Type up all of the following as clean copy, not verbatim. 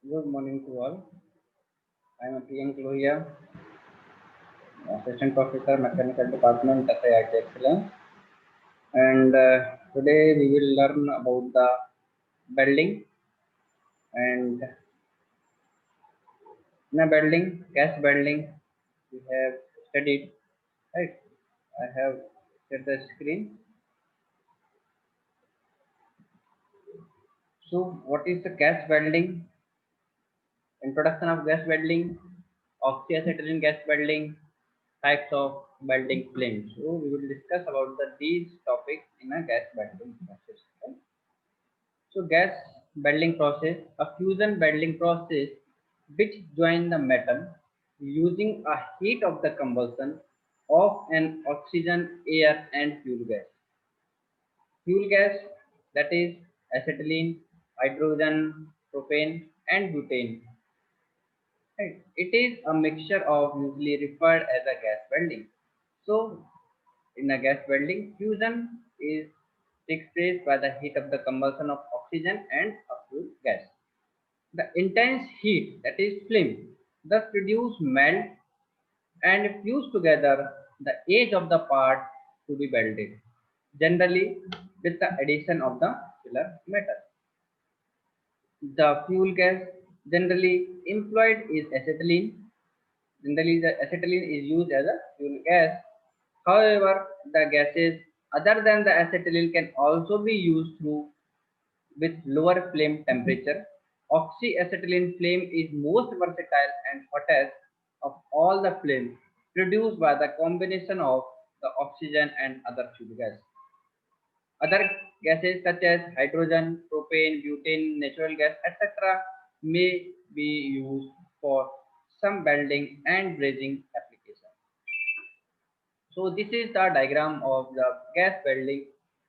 Good morning to all. I am Priyank Lohia, Assistant Professor, Mechanical Department, SIIT Excellence. And today we will learn about the welding. And in a welding, gas welding, we have studied, right? I have set the screen. So, what is the gas welding? Introduction of gas welding, oxyacetylene gas welding, types of welding flames. So we will discuss about these topics in a gas welding process. Right? So gas welding process, a fusion welding process which join the metal using a heat of the combustion of an oxygen, air and fuel gas. Fuel gas, that is acetylene, hydrogen, propane and butane. Right. It is a mixture of usually referred as a gas welding. So in a gas welding, fusion is takes place by the heat of the combustion of oxygen and a fuel gas. The intense heat, that is flame, thus produce melt and fuse together the edge of the part to be welded, generally with the addition of the filler metal. The fuel gas generally employed is acetylene. Generally, the acetylene is used as a fuel gas. However, the gases other than the acetylene can also be used through with lower flame temperature. Oxyacetylene flame is most versatile and hottest of all the flames produced by the combination of the oxygen and other fuel gas. Other gases such as hydrogen, propane, butane, natural gas, etc. may be used for some welding and brazing application. So this is the diagram of the gas welding.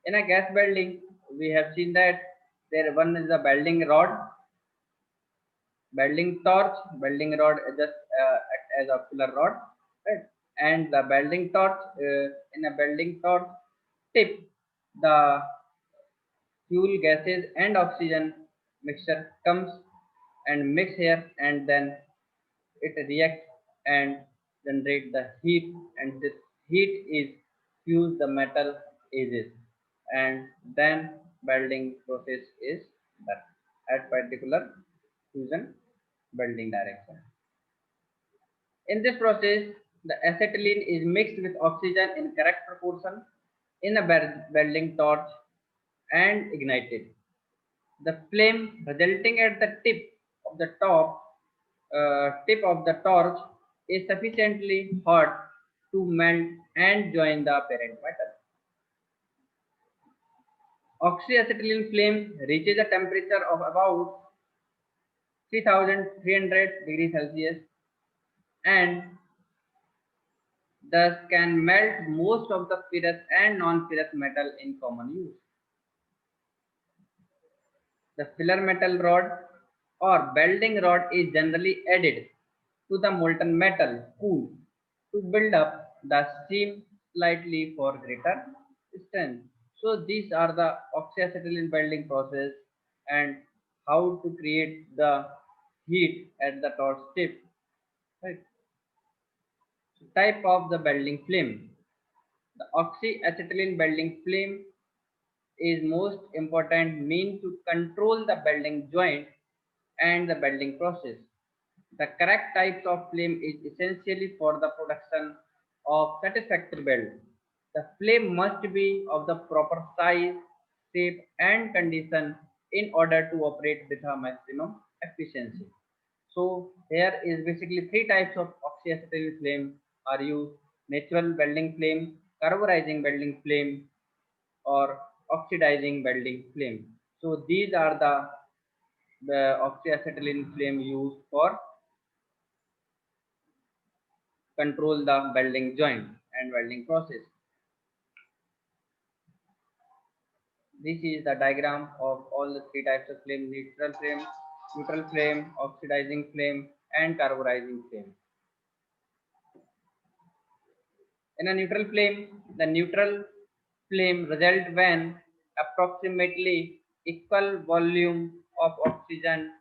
In a gas welding, we have seen that there one is a welding rod, welding torch, welding rod just act as a filler rod, right? And the welding torch, in a welding torch tip, the fuel gases and oxygen mixture comes and mix here, and then it reacts and generate the heat, and this heat is fuse the metal edges, and then welding process is done at particular fusion welding direction. In this process, the acetylene is mixed with oxygen in correct proportion in a welding torch and ignited. The flame resulting at the tip of the torch is sufficiently hot to melt and join the parent metal. Oxyacetylene flame reaches a temperature of about 3300 degrees Celsius and thus can melt most of the ferrous and non-ferrous metal in common use. The filler metal rod or welding rod is generally added to the molten metal cooled to build up the seam slightly for greater strength. So these are the oxyacetylene welding process and how to create the heat at the torch tip. Right. So type of the welding flame. The oxyacetylene welding flame is most important mean to control the welding joint and the welding process. The correct types of flame is essentially for the production of satisfactory weld. The flame must be of the proper size, shape and condition in order to operate with a maximum efficiency. So here is basically three types of oxyacetylene flame are used: natural welding flame, carburizing welding flame, or oxidizing welding flame. So these are the oxyacetylene flame used for control the welding joint and welding process. This is the diagram of all the three types of flame: neutral flame, oxidizing flame, and carburizing flame. In a neutral flame, the neutral flame result when approximately equal volume of oxygen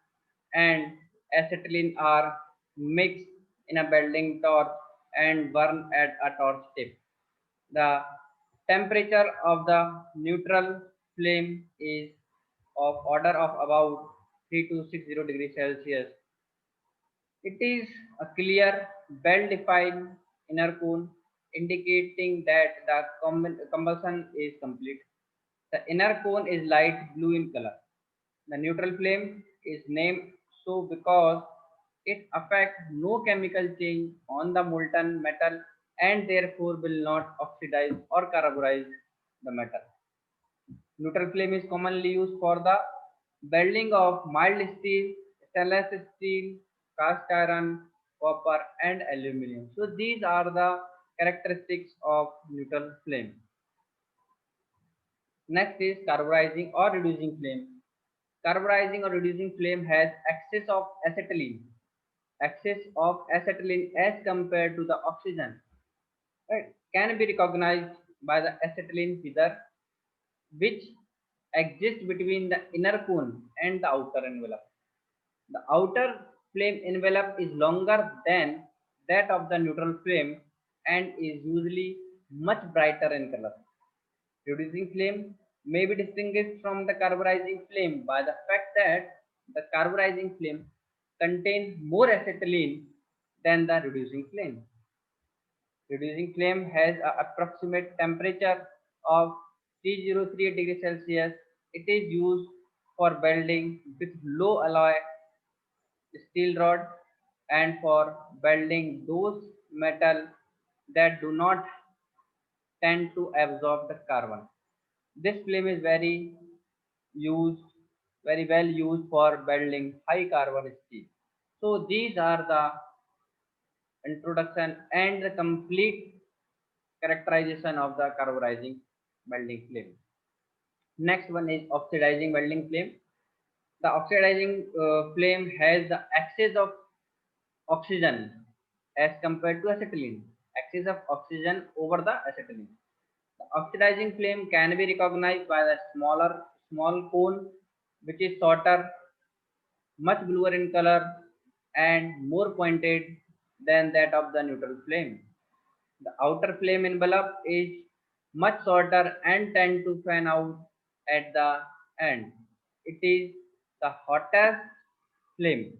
and acetylene are mixed in a welding torch and burned at a torch tip. The temperature of the neutral flame is of order of about 3 to 60 degrees Celsius. It is a clear, well-defined inner cone indicating that the combustion is complete. The inner cone is light blue in color. The neutral flame is named so because it affects no chemical change on the molten metal and therefore will not oxidize or carburize the metal. Neutral flame is commonly used for the welding of mild steel, stainless steel, cast iron, copper and aluminum. So these are the characteristics of neutral flame. Next is carburizing or reducing flame. Carburizing or reducing flame has excess of acetylene as compared to the oxygen, right, can be recognized by the acetylene figure which exists between the inner cone and the outer envelope. The outer flame envelope is longer than that of the neutral flame and is usually much brighter in color. Reducing flame may be distinguished from the carburizing flame by the fact that the carburizing flame contains more acetylene than the reducing flame. Reducing flame has an approximate temperature of 303 degrees Celsius. It is used for welding with low alloy steel rod and for welding those metal that do not tend to absorb the carbon. This flame is used, very well used for welding high carbon steel. So these are the introduction and the complete characterization of the carburizing welding flame. Next one is oxidizing welding flame. The oxidizing flame has the excess of oxygen as compared to acetylene. Excess of oxygen over the acetylene. The oxidizing flame can be recognized by the small cone which is shorter, much bluer in color and more pointed than that of the neutral flame. The outer flame envelope is much shorter and tend to fan out at the end. It is the hottest flame,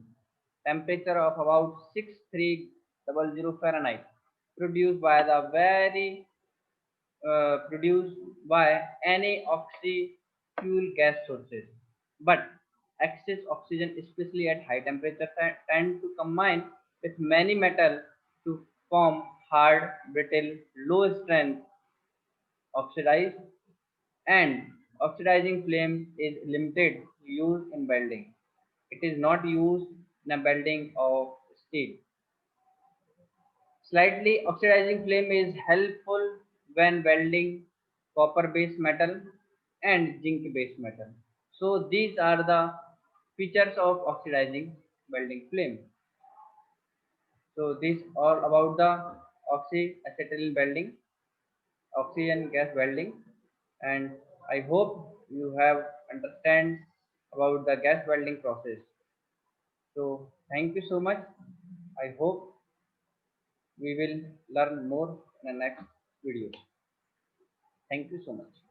temperature of about 6300 Fahrenheit, produced by the very produced by any oxy fuel gas sources. But excess oxygen, especially at high temperature, tend to combine with many metal to form hard, brittle, low strength oxidized and oxidizing flame is limited use in welding. It is not used in a welding of steel. Slightly oxidizing flame is helpful when welding copper based metal and zinc based metal. So these are the features of oxidizing welding flame. So this all about the oxyacetylene welding, oxygen gas welding, and I hope you have understand about the gas welding process. So thank you so much. I hope we will learn more in the next video. Thank you so much.